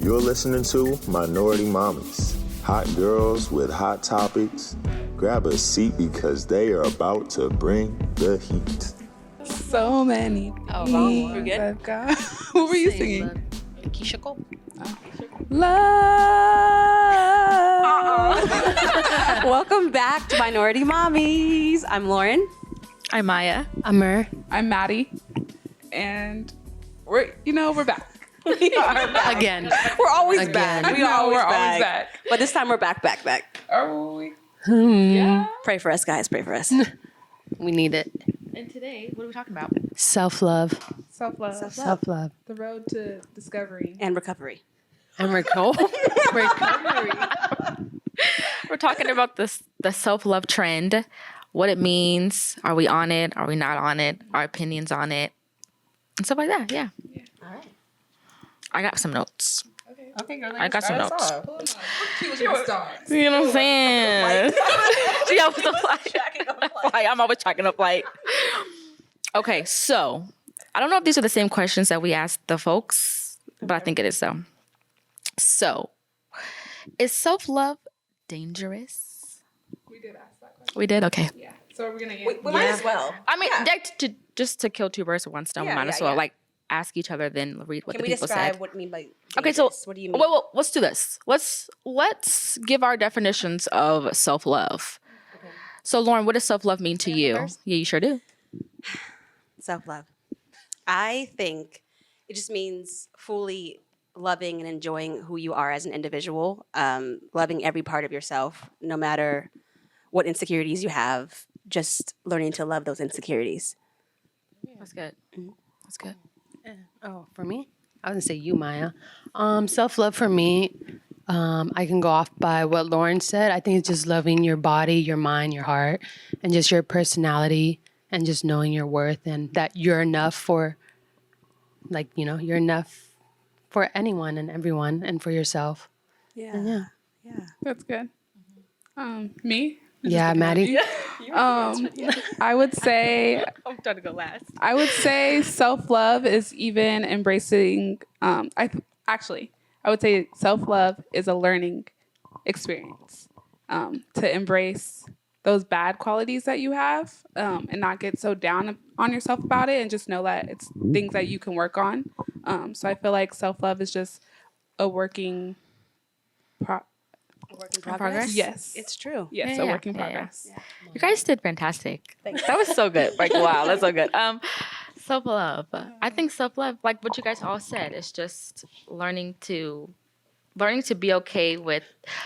You're listening to Minority Mommies, hot girls with hot topics. Grab a seat because they are about to bring the heat. So many. Oh, things you're good? I've got. What were you singing? Keisha Cole. Love. Welcome back to Minority Mommies. I'm Lauren. I'm Maya. I'm Mer. I'm Maddie. And we're back. We are back. Again. We're always Again. back. We're always back. But this time we're back. Are we? Yeah. Pray for us, guys. Pray for us. We need it. And today, what are we talking about? Self-love. Self-love. Self-love. The road to discovery. And recovery. And recovery. We're talking about the self-love trend, what it means. Are we on it? Are we not on it? Our opinions on it. And stuff like that, yeah. All right. I got some notes. Okay, girl. I got some notes. She was your stars. You know what I'm saying? She always the flight. I'm always tracking a flight. Okay, so I don't know if these are the same questions that we asked the folks, but I think it is so. So, is self-love dangerous? We did ask that question. We did? Okay. Yeah. So are we going to We might as well. I mean, just to kill two birds with one stone, we Yeah, might as yeah, well yeah. like ask each other, then read what Can the we people describe said. what you mean by Okay, so dangerous? What do you mean? well, let's do this. Let's give our definitions of self-love. Okay. So, Lauren, what does self-love mean to you? first? Yeah, you sure do. Self-love. I think it just means fully loving and enjoying who you are as an individual, loving every part of yourself, no matter what insecurities you have, just learning to love those insecurities. That's good. That's good. Oh, for me? I was going to say you, Maya. Self-love for me, I can go off by what Lauren said. I think it's just loving your body, your mind, your heart, and just your personality, and just knowing your worth and that you're enough for, you're enough for anyone and everyone and for yourself. Yeah. That's good. Me? Yeah, Maddie? I would say I'm trying to go last. I would say self-love is even embracing I would say self-love is a learning experience. To embrace those bad qualities that you have, and not get so down on yourself about it, and just know that it's things that you can work on. So I feel like self-love is just a working Work in progress? Yes. It's true. Yes, Yeah, a yeah, work in yeah, yeah. progress. You guys did fantastic. Thanks. That was so good. Like, wow, that's so good. Self-love. I think self-love, like what you guys all said, is just learning to be okay with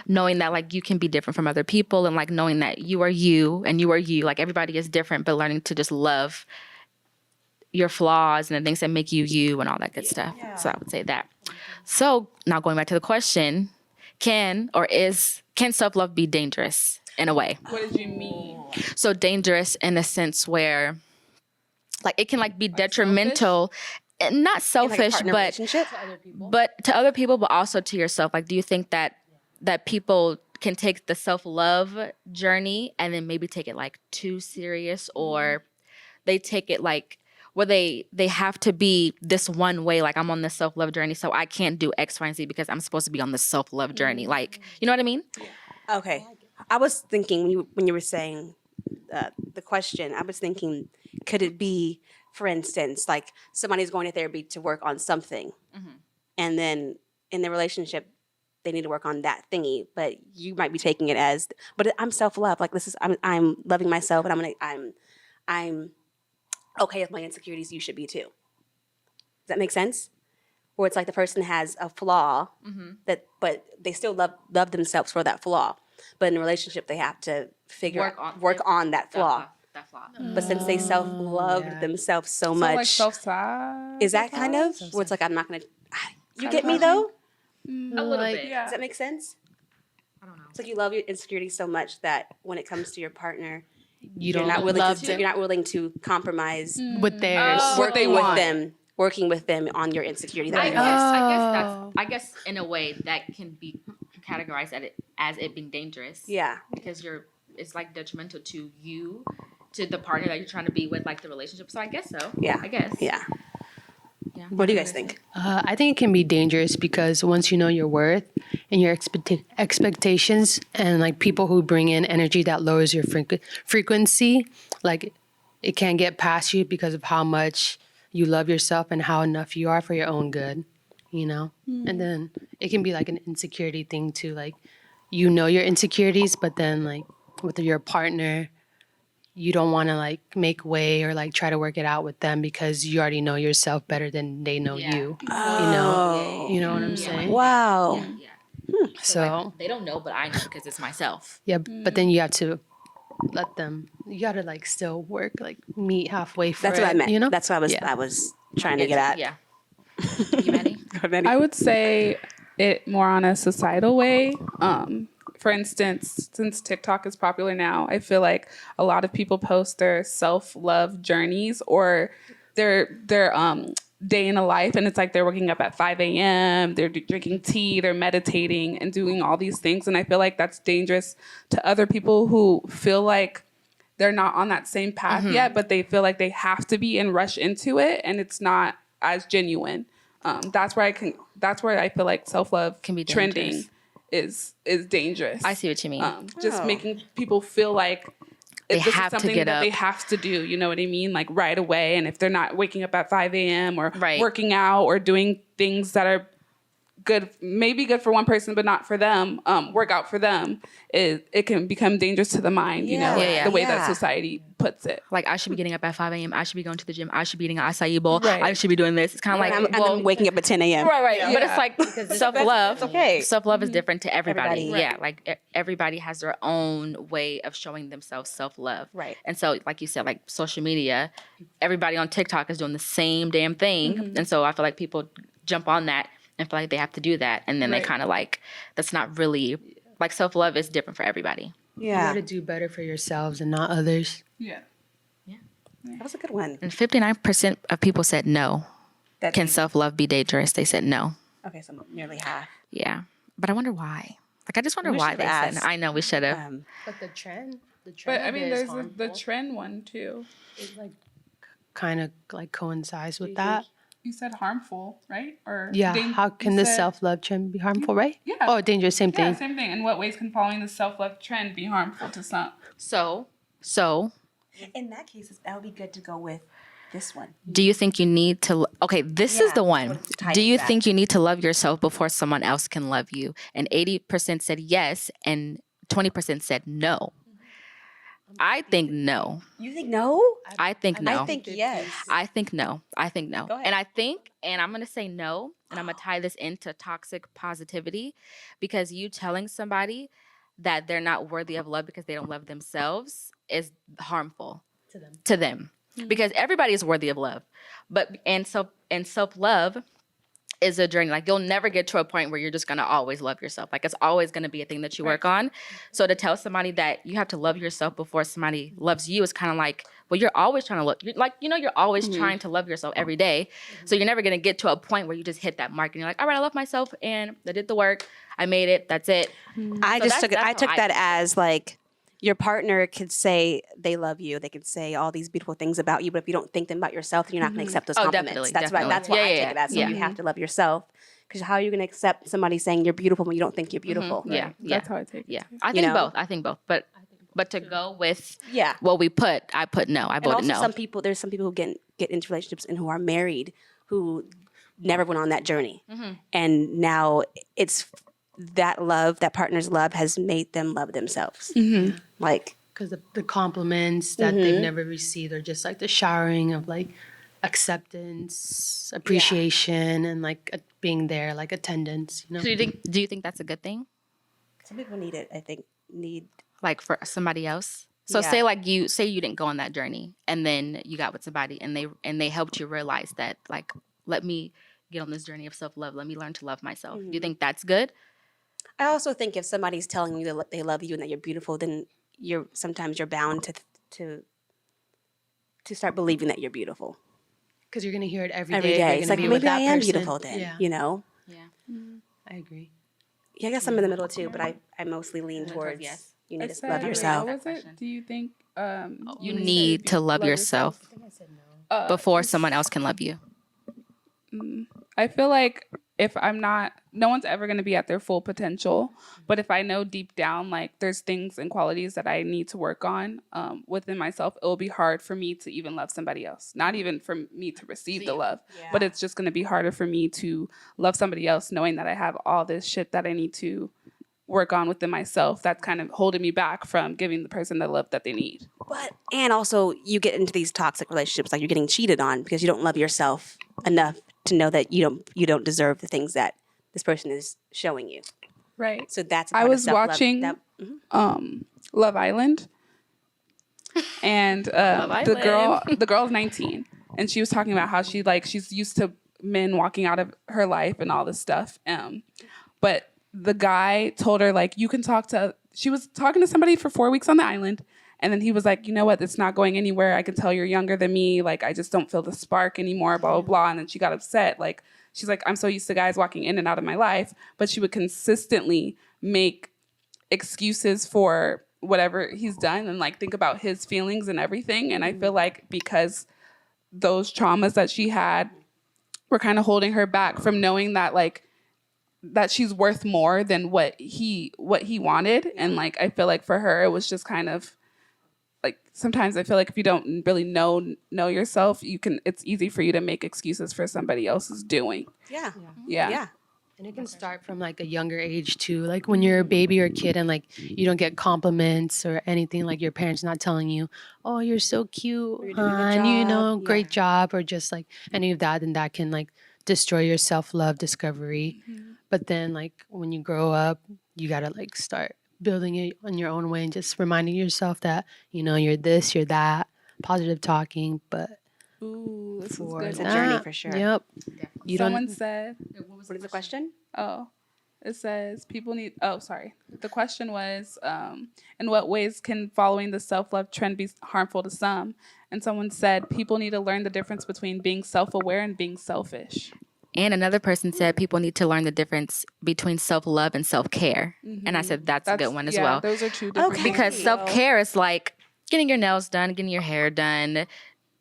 knowing that like you can be different from other people, and like knowing that you are you and you are you. Like everybody is different, but learning to just love your flaws and the things that make you you and all that good stuff. So I would say that. So now going back to the question, can self-love be dangerous in a way? What did you mean? So dangerous in the sense where like it can like be detrimental, and not selfish, partner but relationship? to other people, but also to yourself. Like, do you think that people can take the self-love journey and then maybe take it like too serious, or they take it like where they have to be this one way, like I'm on this self-love journey, so I can't do X, Y, and Z because I'm supposed to be on this self-love journey. Like, you know what I mean? Okay. I was thinking when you were saying the question, I was thinking, could it be, for instance, like somebody's going to therapy to work on something, and then in the relationship, they need to work on that thingy, but you might be taking it as, but I'm self-love. Like I'm loving myself, and I'm okay with my insecurities. You should be too. Does that make sense? Or it's like the person has a flaw but they still love themselves for that flaw. But in a relationship, they have to work on that flaw. That flaw. But since they self-loved themselves so So much, like self-sabotage? is that kind of where it's like I'm not gonna? You get me though? A little bit. Yeah. Does that make sense? I don't know. It's like you love your insecurities so much that when it comes to your partner, You you're don't not willing love to. them You're not willing to comcompromise with theirs. What they working want. working with them on your insecurity. I That guess in a way that can be categorized as it being dangerous. yeah. Because it's like detrimental to you, to the partner that you're trying to be with, like the relationship. So I guess so. Yeah. I guess. Yeah. What do you guys think? I think it can be dangerous because once you know your worth and your expectations, and like people who bring in energy that lowers your frequency, like it can't get past you because of how much you love yourself and how enough you are for your own good, you know? And then it can be like an insecurity thing too. Like, you know your insecurities, but then like with your partner, you don't want to like make way or like try to work it out with them because you already know yourself better than they know you. Oh. You know what I'm saying? Wow. So They don't know, but I know because it's myself. yeah, but then you have to let them. You got to like still work, like meet halfway for That's it. what I meant. You know, That's what I was trying to get at. Yeah. You ready? Go ahead, Manny. I would say it more on a societal way. For instance, since TikTok is popular now, I feel like a lot of people post their self-love journeys or their day in a life, and it's like they're waking up at 5 a.m., they're drinking tea, they're meditating and doing all these things. And I feel like that's dangerous to other people who feel like they're not on that same path yet, but they feel like they have to be and rush into it, and it's not as genuine. That's where I feel like self-love Can be trending dangerous. is dangerous. I see what you mean. Just making people feel like They this is have to something get that they up. have to do. You know what I mean? Like right away. And if they're not waking up at 5 a.m. or Right. working out or doing things that are good, maybe good for one person, but not for them, work out for them, it can become dangerous to the mind, you know, Yeah, yeah. the way that Yeah. society puts it. Like, I should be getting up at 5 a.m. I should be going to the gym. I should be eating an acai bowl. Right. I should be doing this. It's kind of like, And then waking up at 10 a.m. right. Yeah. But it's like self-love. that's okay. Self-love is different to everybody. Everybody. Yeah, like everybody has their own way of showing themselves self-love. Right. And so, like you said, like social media, everybody on TikTok is doing the same damn thing. And so I feel like people jump on that and feel like they have to do that. And then they Right. kind of like, that's not really, like self-love is different for everybody. you Yeah. got to do better for yourselves and not others. Yeah. That was a good one. And 59% of people said no. That Can self-love be dangerous? They said no. Okay, so nearly half. Yeah. But I wonder why. Like, I just wonder We why should've they said no. asked. I know we should have. But the trend But I of mean, it is there's the harmful. trend one too. It like kind of like coincides with that. You said harmful, right? Or Yeah. How can the said- self-love trend be harmful, right? Yeah. Oh, dangerous. Same Yeah, thing. same thing. In what ways can following the self-love trend be harmful to some? So In that case, that would be good to go with this one. do you think you need to, okay, this is Yeah, the one. let's tie Do it you back. think you need to love yourself before someone else can love you? And 80% said yes, and 20% said no. I think no. You think no? I think no. I think yes. I think no. I think no. Go ahead. And I think, and I'm going to say no, and I'm going to tie this into toxic positivity, because you telling somebody that they're not worthy of love because they don't love themselves is harmful to them. Because everybody is worthy of love. But and self-love is a journey. Like, you'll never get to a point where you're just going to always love yourself. Like, it's always going to be a thing that you work on. So to tell somebody that you have to love yourself before somebody loves you is kind of like, well, you're always trying to look, you're always trying to love yourself every day. So you're never going to get to a point where you just hit that mark and you're like, all right, I love myself and I did the work. I made it. That's it. I So just took it. that's I how took I that take it. as like your partner could say they love you. They could say all these beautiful things about you, but if you don't think them about yourself, then you're not going to accept those Oh, compliments. definitely, That's definitely. right. That's why Yeah, I yeah, take it as. So yeah. you have to love yourself. Because how are you going to accept somebody saying you're beautiful when you don't think you're beautiful? Yeah. Yeah. That's how I take it. Yeah. too. I think know? both. I think both. But to go with Yeah. what I put no. I And voted also, no. there's some people who get into relationships and who are married who never went on that journey, and now it's that love, that partner's love, has made them love themselves. Like, Because the compliments that they've never received are just like the showering of like acceptance, appreciation, and like being there, like attendance. You know. So do you think that's a good thing? some people need it. I think need. Like for somebody else? So Yeah. say you didn't go on that journey and then you got with somebody and they helped you realize that, like, let me get on this journey of self-love. Let me learn to love myself. Do you think that's good? I also think if somebody's telling you that they love you and that you're beautiful, then sometimes you're bound to start believing that you're beautiful Because you're gonna hear it every every day. day. You're It's gonna like be with maybe I that am person. beautiful then. Yeah, You know. Yeah. I agree. Yeah, I guess I'm in the middle too, but I mostly lean towards yes. you I need to said, love yourself. What was it? Do you think You need to love yourself before someone else can love you. I feel like if I'm not, no one's ever going to be at their full potential. But if I know deep down, like there's things and qualities that I need to work on within myself, it will be hard for me to even love somebody else. Not even for me to receive the love, but it's just going to be harder for me to love somebody else, knowing that I have all this shit that I need to work on within myself. That's kind of holding me back from giving the person the love that they need. But and also you get into these toxic relationships, like you're getting cheated on because you don't love yourself enough to know that you don't deserve the things that this person is showing you. Right. So that's a I part of was self-love. watching Love Island, and the girl's 19, and she was talking about how she's used to men walking out of her life and all this stuff. But the guy told her like you can talk to. She was talking to somebody for 4 weeks on the island, and then he was like, you know what, it's not going anywhere. I can tell you're younger than me. Like I just don't feel the spark anymore. Blah blah blah. And then she got upset. Like she's like, I'm so used to guys walking in and out of my life, but she would consistently make excuses for whatever he's done and like think about his feelings and everything. And I feel like because those traumas that she had were kind of holding her back from knowing that like that she's worth more than what he wanted. And like I feel like for her it was just kind of like sometimes I feel like if you don't really know yourself, it's easy for you to make excuses for somebody else's doing. Yeah. And it can start from like a younger age too. Like when you're a baby or a kid and like you don't get compliments or anything, like your parents not telling you, "Oh, you're so cute, You're doing a good hon, you job." know, Yeah. great job," or just like any of that, then that can like destroy your self-love discovery. But then like when you grow up, you got to like start building it on your own way and just reminding yourself that, you know, you're this, you're that, positive talking, but Ooh, this is for good. It's a journey that, for sure. Yep. You Someone don't said, What is the question? oh, it says people need, oh, sorry. The question was, in what ways can following the self-love trend be harmful to some? And someone said, people need to learn the difference between being self-aware and being selfish. And another person said people need to learn the difference between self-love and self-care. And I said that's a good one as well. Those are two different Okay. things. Because self-care is like getting your nails done, getting your hair done,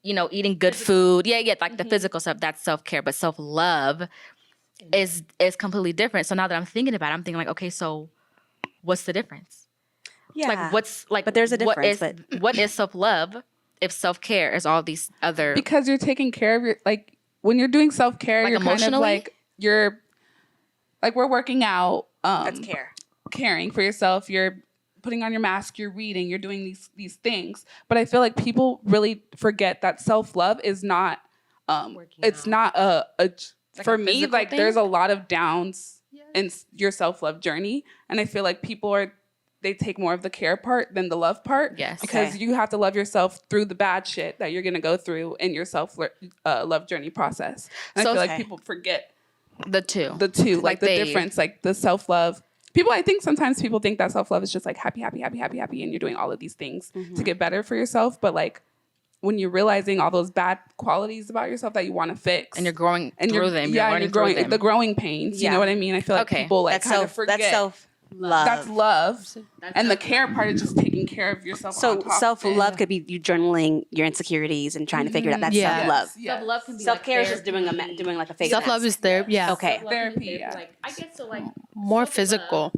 you know, eating good food. Yeah, like the physical stuff, that's self-care. But self-love is completely different. So now that I'm thinking about it, I'm thinking like, okay, so what's the difference? Yeah. Like what's like But there's a difference. what is self-love if self-care is all these other Because you're taking care of your, like, when you're doing self-care, Like you're kind of emotionally? like, you're, like, we're working out. That's care. Caring for yourself. You're putting on your mask. You're reading. You're doing these things. But I feel like people really forget that self-love is not, it's not a for a me, physical like, thing? there's a lot of downs in your self-love journey. And I feel like they take more of the care part than the love part. Yes. Because Okay. you have to love yourself through the bad shit that you're going to go through in your love journey process. And So- I feel like Okay. people forget the two. like the they- difference, like the self-love. I think sometimes people think that self-love is just like happy, happy, happy, happy, happy, and you're doing all of these things to get better for yourself. But like when you're realizing all those bad qualities about yourself that you want to fix, And you're growing and through them. You're and learning you're growing through them. the growing pains. You Yeah. know what I mean? I feel like Okay. people like That's kind of forget That's self-love. that's love, and the care part is just taking care of yourself. on So top of it. self-love could be you journaling your insecurities and trying to figure it out. That's Yeah. self-love. Yes. Self-love can be Self-care is like just doing like a face self-love mask. is there. Yeah. Okay. Therapy, yeah. Like I guess so like More self-love- physical,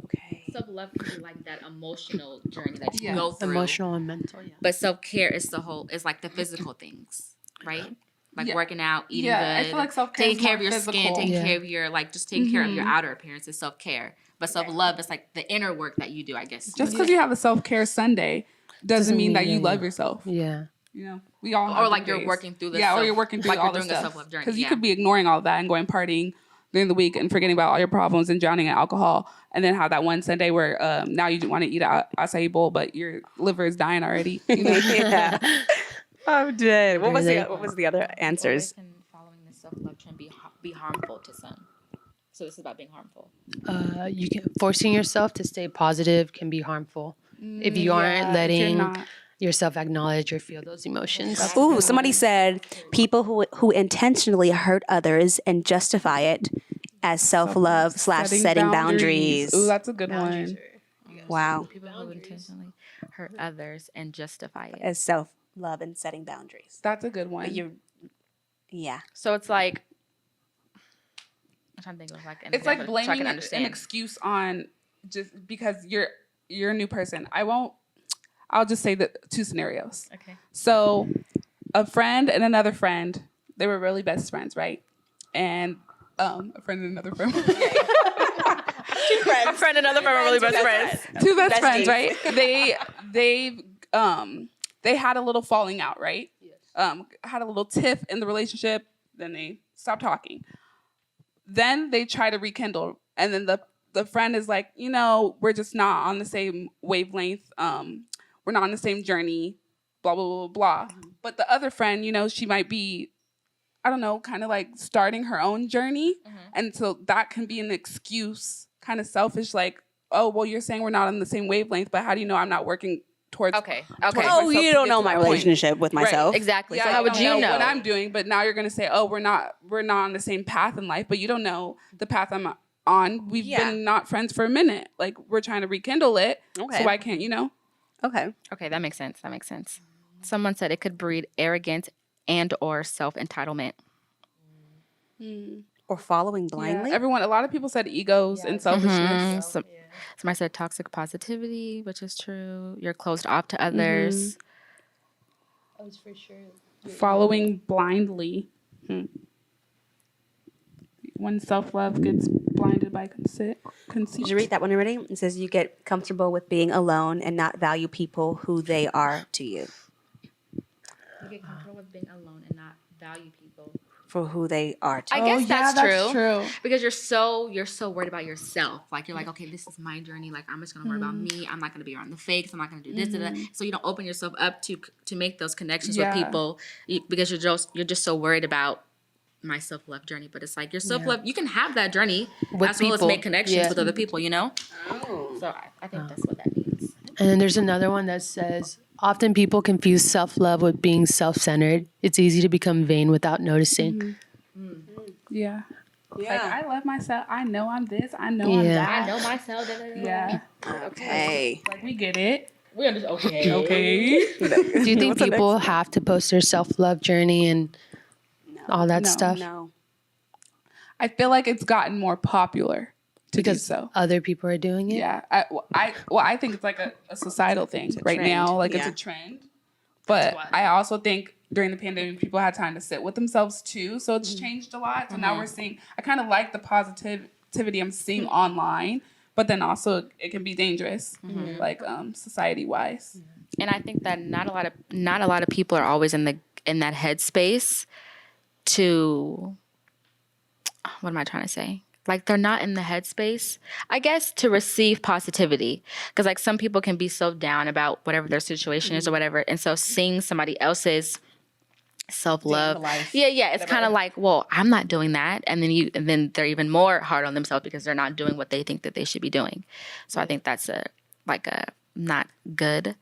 Self-love can be like that emotional journey that you Yeah. go through. emotional and mental. Yeah. But self-care is is like the physical things, right? Like Yeah. working out, eating Yeah, I good, feel like self-care taking is care of more your skin, physical. taking Yeah. care of your like just taking care of your outer appearance is self-care. But self-love is like the inner work that you do, I guess. Just because you have a self-care Sunday doesn't mean that you love yourself. Yeah. You know, we all Or have like good you're days. working through the or self- you're working through like all you're the doing a stuff. self-love journey, Because you yeah. could be ignoring all that and going partying during the week and forgetting about all your problems and drowning in alcohol, and then have that one Sunday where now you want to eat an acai bowl, but your liver is dying already. You know? Yeah. I'm dead. What was Really? the other answers? Can following the self-love trend be harmful to some? So this is about being harmful. You can forcing yourself to stay positive can be harmful if you aren't if you're letting not. yourself acknowledge or feel those emotions. Ooh, somebody said people who intentionally hurt others and justify it as self-love / setting boundaries. Ooh, that's a good one. Wow. People who intentionally hurt others and justify it. As self-love and setting boundaries. That's a good one. Yeah. So it's like I'm trying to think of like an It's like example so I blaming can an understand. excuse on just because you're a new person. I'll just say the two scenarios. Okay. So a friend and another friend, they were really best friends, right? And a friend and another friend. Two friends. A friend, another friend, are really best friends. Two best Besties. friends, right? They had a little falling out, right? Had a little tiff in the relationship, then they stopped talking. Then they try to rekindle, and then the friend is like, we're just not on the same wavelength. We're not on the same journey, blah, blah, blah, blah. But the other friend, she might be, I don't know, kind of like starting her own journey. And so that can be an excuse, kind of selfish, like, oh, well, you're saying we're not on the same wavelength, but how do you know I'm not working towards Okay. towards Okay. Oh, myself you to don't get know to my that point? relationship with myself. Exactly. Yeah, So how would you know? what I'm doing? But now you're gonna say, oh, we're not on the same path in life, but you don't know the path I'm on. We've Yeah. been not friends for a minute. Like we're trying to rekindle it. Okay. So why can't Okay. Okay, that makes sense. That makes sense. Someone said it could breed arrogance and or self-entitlement. Or following Yeah, blindly. a lot of people said egos and selfishness. Somebody said toxic positivity, which is true. You're closed off to others. That was for sure. Following blindly. When self-love gets blinded by conceit. Did you read that one already? It says you get comfortable with being alone and not value people who they are to you. You get comfortable with being alone and not value people. For who they are to I you. guess that's that's true. true. Because you're so worried about yourself. Like you're like, okay, this is my journey. Like I'm just gonna worry about me. I'm not gonna be around the fakes. I'm not gonna do this and that. So you don't open yourself up to make those connections with people because you're just so worried about my self-love journey. But it's like your self-love, you can have that journey With as well as people. make connections Yeah. with other people, Oh. So I think that's what that means. And then there's another one that says, often people confuse self-love with being self-centered. It's easy to become vain without noticing. Yeah. Like Yeah. I love myself. I know I'm this. I know I'm Yeah. I that. know myself. Yeah. Okay. Like we get it. We understand. Okay. Okay. Do you think What's the next people one? have to post their self-love journey and all that No. stuff? No. I feel like it's gotten more popular to Because do so. other people are doing it? Yeah. I think it's like a societal thing right trend, now. Like yeah. it's a trend. But I also think during the pandemic, people had time to sit with themselves too. So it's changed a lot. So now we're seeing, I kind of like the positivity I'm seeing online, but then also it can be dangerous, like society wise. And I think that not a lot of people are always in that headspace to, what am I trying to say? Like they're not in the headspace, I guess, to receive positivity. Because like some people can be so down about whatever their situation is or whatever. And so seeing somebody else's self-love. Yeah. It's kind of like, well, I'm not doing that. And then they're even more hard on themselves because they're not doing what they think that they should be doing. So I think that's a not good.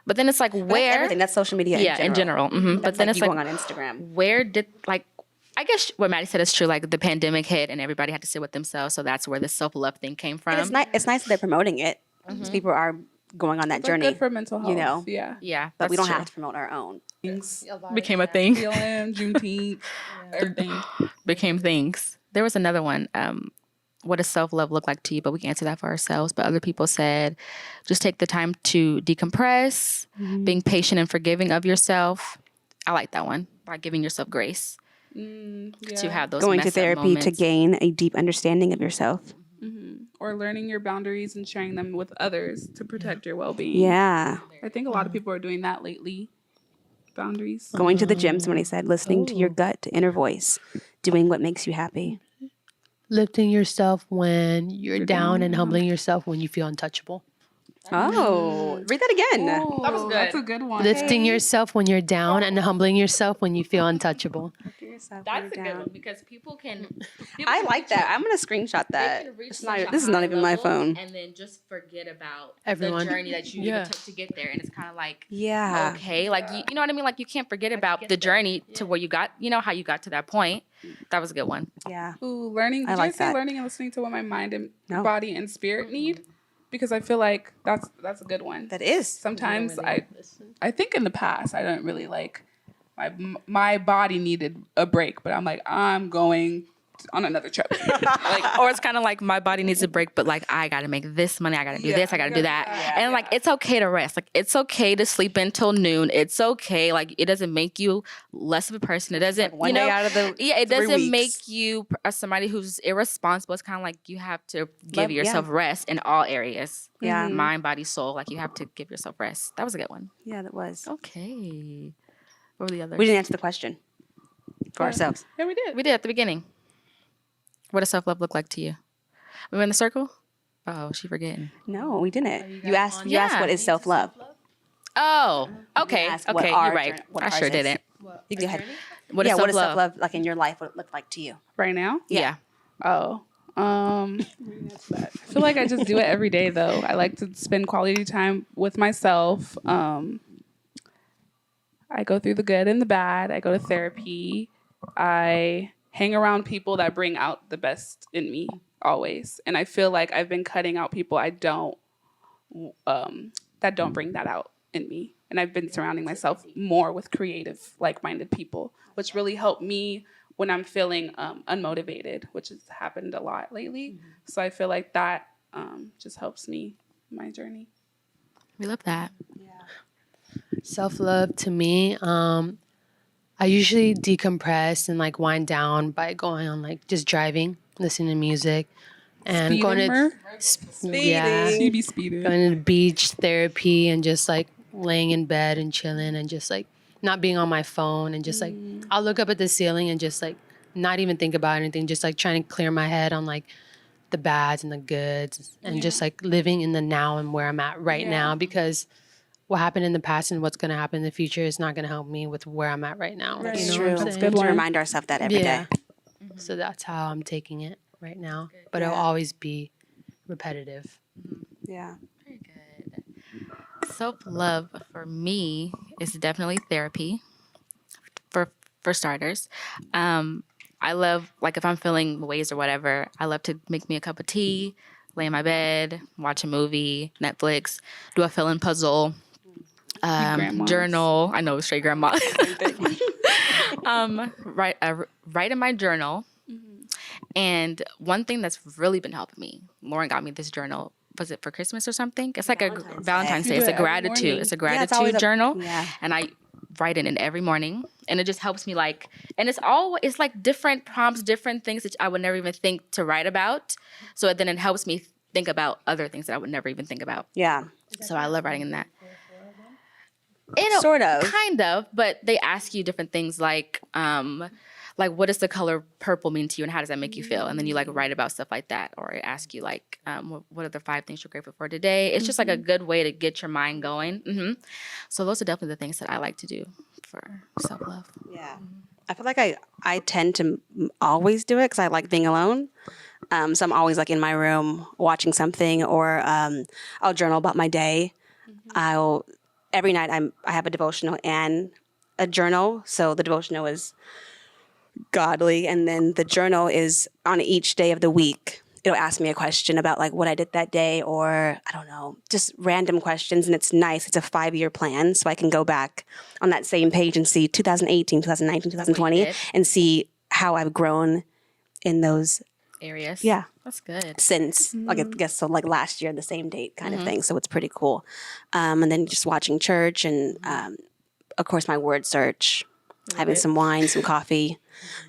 But then it's like where Everything. That's social media in general. But That's then like it's you like going on Instagram. where did like I guess what Maddie said is true. Like the pandemic hit and everybody had to sit with themselves, so that's where the self-love thing came from. And it's nice that they're promoting it. Because people are going on that It's journey. good for mental health. You know? Yeah. Yeah, But we that's don't true. have to promote our own. Things. Became a thing. BLM, Juneteenth, everything. Became things. There was another one. What does self-love look like to you? But we can answer that for ourselves. But other people said, just take the time to decompress, being patient and forgiving of yourself. I like that one. By giving yourself grace to have those Going mess to up therapy to moments. gain a deep understanding of yourself. Or learning your boundaries and sharing them with others to protect your well-being. Yeah. I think a lot of people are doing that lately. Boundaries. Going to the gym, somebody said, listening to your gut, inner voice, doing what makes you happy. Lifting yourself when you're down and humbling yourself when you feel untouchable. Oh, read that again. That was good. That's a good one. Lifting yourself when you're down and humbling yourself when you feel untouchable. That's a good one because people can. I like that. I'm going to screenshot that. This is not even my phone. And then just forget about Everyone. the journey that you even took to get there. And it's kind of like, Yeah. okay, like, you know what I mean? Like, you can't forget about the journey to where you got, how you got to that point. That was a good one. Yeah. Ooh, learning. Did I like you say that. learning and listening to what my mind and No. body and spirit need? Because I feel like that's a good one. That is. Sometimes I think in the past I don't really like my body needed a break, but I'm like I'm going on another trip. Like, or it's kind of like my body needs a break, but like I gotta make this money, I gotta do this, I gotta do that, and like it's okay to rest. Like it's okay to sleep until noon. It's okay. Like it doesn't make you less of a person. It doesn't. One day out of the It 3 doesn't weeks. make you somebody who's irresponsible. It's kind of like you have to give Yeah. yourself rest in all areas. Yeah. Mind, body, soul. Like you have to give yourself rest. That was a good one. Yeah, that was. Okay. What were the others? We didn't answer the question for ourselves. Yeah, we did. We did at the beginning. What does self love look like to you? We were in the circle. Oh, she forgetting. No, we didn't. You asked. You Yeah. asked what is self love. Oh, okay. ask what Okay, our you're right. journey- what I ours sure is. didn't. You go ahead. What is Yeah, self what is self love? love like in your life? What it look like to you? Right now? Yeah. Oh. I feel like I just do it every day though. I like to spend quality time with myself. I go through the good and the bad. I go to therapy. I hang around people that bring out the best in me always. And I feel like I've been cutting out people that don't bring that out in me. And I've been surrounding myself more with creative, like-minded people, which really helped me when I'm feeling unmotivated, which has happened a lot lately. So I feel like that just helps me in my journey. We love that. Self-love to me, I usually decompress and like wind down by going on like just driving, listening to music, and going to She be speeding. going to the beach, therapy, and just like laying in bed and chilling and just like not being on my phone and just like I'll look up at the ceiling and just like not even think about anything, just like trying to clear my head on like the bads and the goods and just like living in the now and where I'm at right now, because what happened in the past and what's going to happen in the future is not going to help me with where I'm at right now. Right. You know True. what I'm That's saying? good To one. remind ourselves that every day. So that's how I'm taking it right now. But it'll always be repetitive. Yeah. Very good. Self love for me is definitely therapy. For starters, I love like if I'm feeling ways or whatever, I love to make me a cup of tea, lay in my bed, watch a movie, Netflix, do a fill-in puzzle, grandmas. journal. I know, straight grandma. Write in my journal. And one thing that's really been helping me, Lauren got me this journal. Was it for Christmas or something? It's like Valentine's Day. You It's do a it every gratitude. morning. It's a Yeah, it's always gratitude journal. yeah. And I write it in every morning. And it just helps me like, and it's like different prompts, different things that I would never even think to write about. So then it helps me think about other things that I would never even think about. Yeah. So I love writing in that. Sort of. Kind of, but they ask you different things like what does the color purple mean to you and how does that make you feel? And then you like write about stuff like that, or ask you like, what are the 5 things you're grateful for today? It's just like a good way to get your mind going. So those are definitely the things that I like to do for self-love. Yeah. I feel like I tend to always do it because I like being alone. So I'm always like in my room watching something, or I'll journal about my day. Every night I have a devotional and a journal. So the devotional is godly, and then the journal is on each day of the week. It'll ask me a question about like what I did that day, or I don't know, just random questions. And it's nice. It's a 5-year plan. So I can go back on that same page and see 2018, 2019, 2020 did. and see how I've grown in those Areas. Yeah. That's good. since like I guess so like last year, the same date kind of thing. So it's pretty cool. And then just watching church and of course my word search, having some wine, some coffee.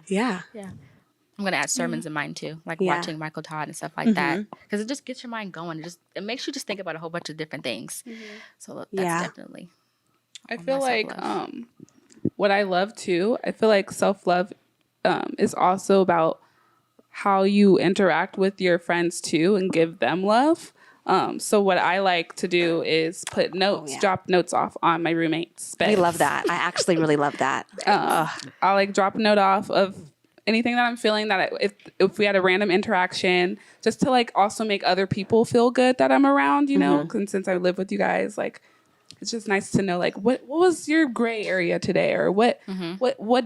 Yeah. Yeah. I'm gonna add sermons in mine too, like Yeah. watching Michael Todd and stuff like that, because it just gets your mind going. It makes you just think about a whole bunch of different things. So that's Yeah. definitely. I feel like self-love. what I love too, I feel like self-love is also about how you interact with your friends too and give them love. So what I like to do is put notes, drop notes off on my roommate's bed. We love that. I actually really love that. I'll like drop a note off of anything that I'm feeling if we had a random interaction, just to like also make other people feel good that I'm around, you know? And since I live with you guys, like it's just nice to know like what was your gray area today, or what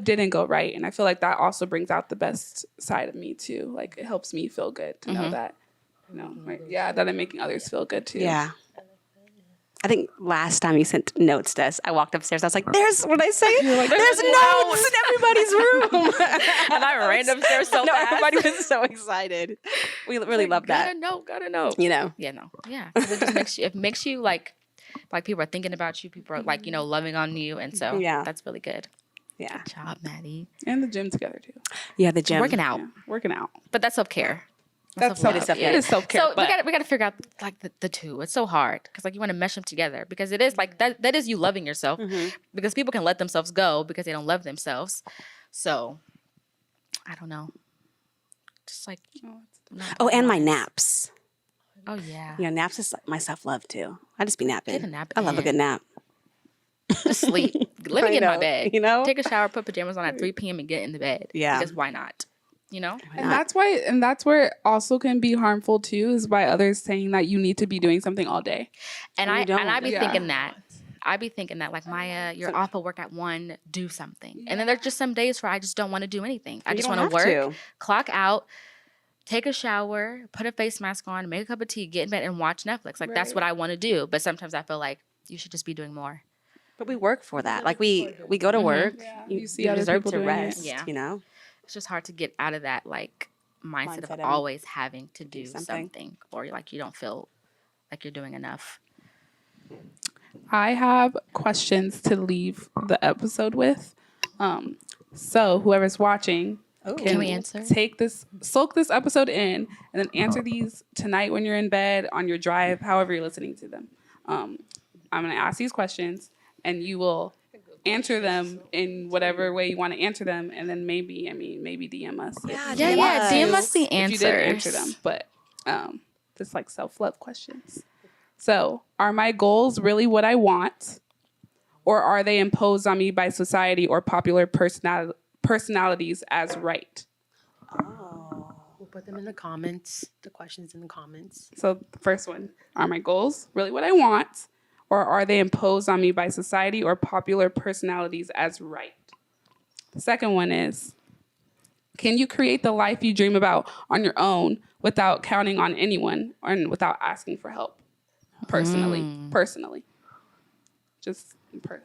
didn't go right. And I feel like that also brings out the best side of me too. Like it helps me feel good to know that, that I'm making others feel good too. Yeah. I think last time you sent notes to us, I walked upstairs. I was like, "There's what I say. There's notes in everybody's room." And I ran upstairs so no, fast. everybody was so excited. We really love that. Gotta know. You know. Yeah, no. Yeah. 'Cause it just makes you like people are thinking about you, people are like, loving on you. And so that's really good. Yeah. Good job, Maddie. And the gym together too. Yeah, the gym. Working out. Yeah, working out. But that's self-care. That's self-love. self-care. It is self-care. So but we gotta figure out like the two. It's so hard because like you want to mesh them together because it is like that is you loving yourself because people can let themselves go because they don't love themselves. So I don't know. Just like Oh, and my naps. oh yeah. You know, naps is like my self-love too. I just be napping. Get a nap I love a in. good nap. Just sleep. Let me I get in my know, bed. you know? Take a shower, put pajamas on at 3 p.m. and get in the bed. Yeah. Because why not? You know? And that's where it also can be harmful too, is by others saying that you need to be doing something all day. And you don't. I be Yeah. thinking that. I be thinking that like Maya, you're off of work at 1, do something. And then there's just some days where I just don't want to do anything. I You just don't want to have work, to. clock out, take a shower, put a face mask on, make a cup of tea, get in bed and watch Netflix. Like that's Right. what I want to do. But sometimes I feel like you should just be doing more. But we work for that. Like we go to work. Yeah. You, You see you other deserve people to doing it. rest. Yeah. You know. It's just hard to get out of that like mindset Mindset of of always having to do something. something or like you don't feel like you're doing enough. I have questions to leave the episode with. So whoever's watching Can we answer? soak this episode in, and then answer these tonight when you're in bed, on your drive, however you're listening to them. I'm going to ask these questions, and you will answer them in whatever way you want to answer them, and then maybe DM us. DM us the if answers. you did answer them, but just like self-love questions. So, are my goals really what I want, or are they imposed on me by society or popular personalities as right? We'll put them in the comments, the questions in the comments. So, the first one, are my goals really what I want, or are they imposed on me by society or popular personalities as right? The second one is, can you create the life you dream about on your own without counting on anyone and without asking for help? Personally. Just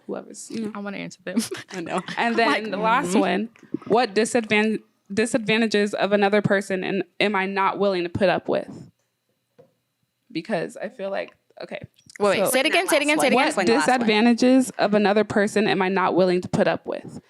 whoever's, I want to answer them. I know. And then the last one, what disadvantages of another person am I not willing to put up with? Because I feel like, okay. Wait, so say it again. what Explain the last one. disadvantages of another person am I not willing to put up with?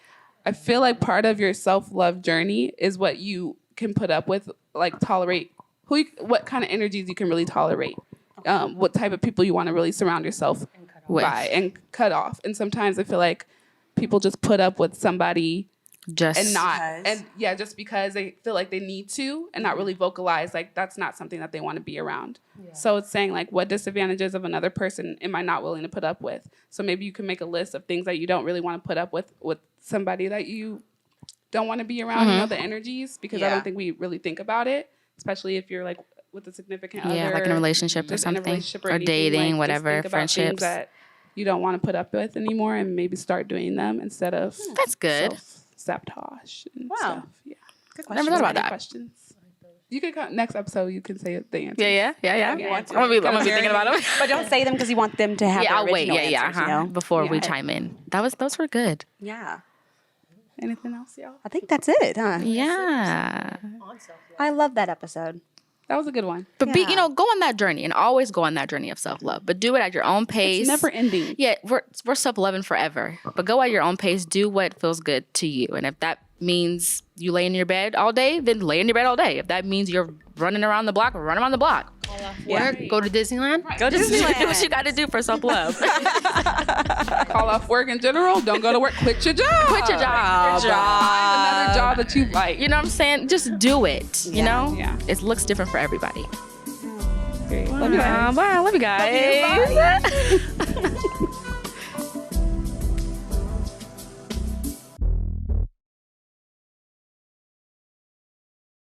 I feel like part of your self-love journey is what you can put up with, like tolerate, what kind of energies you can really tolerate. What type of people you want to really surround yourself by and cut off. And sometimes I feel like people just put up with somebody Just just because they feel like they need to and not really vocalize like that's not something that they want to be around. Yeah. So it's saying like what disadvantages of another person am I not willing to put up with? So maybe you can make a list of things that you don't really want to put up with somebody that you don't want to be around, the energies, because I don't think we really think about it, especially if you're like with a significant other. Yeah, like in a relationship or just in a something. relationship Or anything, dating, like, whatever, just think about things friendships. that you don't want to put up with anymore and maybe start doing them instead of That's good. self-sabotage and Wow. stuff. Yeah. Good Never question. thought about Any that. questions? You could next episode you can say the answer. Yeah. I'm gonna be thinking about them. But don't say them because you want them to have Yeah, the I'll wait. original Yeah, answers, you know? Before we Yeah. chime in. Those were good. Yeah. Anything else, y'all? I think that's it, huh? Yeah. I love that episode. That was a good one. But Yeah. go on that journey and always go on that journey of self-love. But do it at your own pace. It's never ending. Yeah, we're self-loving forever. But go at your own pace. Do what feels good to you. And if that means you lay in your bed all day, then lay in your bed all day. If that means you're running around the block, run around the block. Yeah. Go to Disneyland. Go to Do Disneyland. what you got to do for self-love. Call off work in general. Don't go to work. Quit your job. Quit your job. Find another job that you like. You know what I'm saying? Just do it. You know? Yeah. It looks different for everybody. Love you guys. Bye. Love you guys.